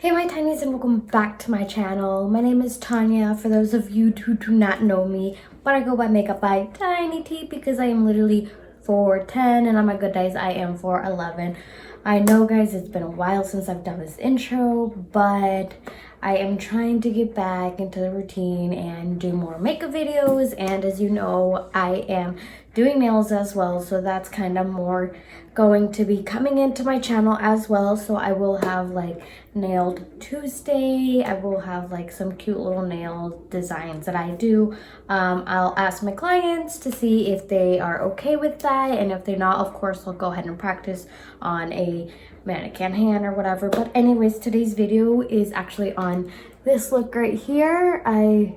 Hey my tinies, and welcome back to my channel. My name is Tanya for those of you who do not know me, but I go by Makeup by Tiny T because I am literally 4'10" and on my good days I am 4'11". I know guys, it's been a while since I've done this intro, but I am trying to get back into the routine and do more makeup videos, and as you know, I am doing nails as well, so that's kind of more going to be coming into my channel as well. So I will have like Nailed Tuesday, I will have like some cute little nail designs that I do. I'll ask my clients to see if they are okay with that, and if they're not, of course I'll go ahead and practice on a mannequin hand or whatever. But anyways, today's video is actually on this look right here. I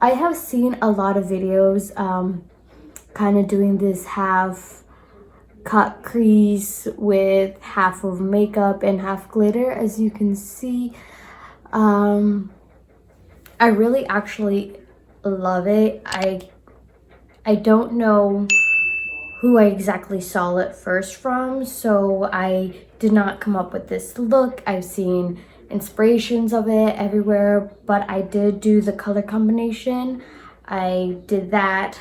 have seen a lot of videos kind of doing this half cut crease with half of makeup and half glitter, as you can see. I really actually love it. I don't know who I exactly saw it first from, so I did not come up with this look. I've seen inspirations of it everywhere, but I did do the color combination. I did that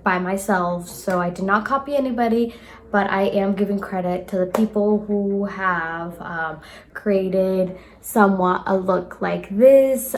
by myself, so I did not copy anybody, but I am giving credit to the people who have created somewhat a look like this.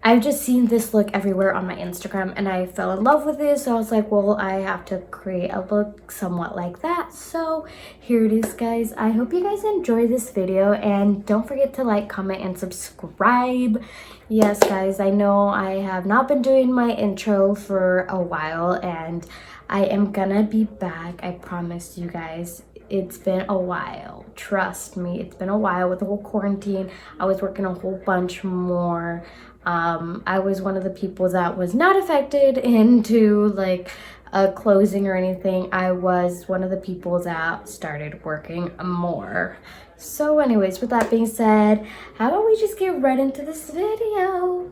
I've just seen this look everywhere on my Instagram and I fell in love with it, so I was like, well, I have to create a look somewhat like that. So here it is, guys. I hope you guys enjoy this video, and don't forget to like, comment, and subscribe. Yes guys, I know I have not been doing my intro for a while, and I am gonna be back. I promise you guys. It's been a while, trust me, it's been a while with the whole quarantine. I was working a whole bunch more. I was one of the people that was not affected into like a closing or anything. I was one of the people that started working more. So anyways, with that being said, how about we just get right into this video?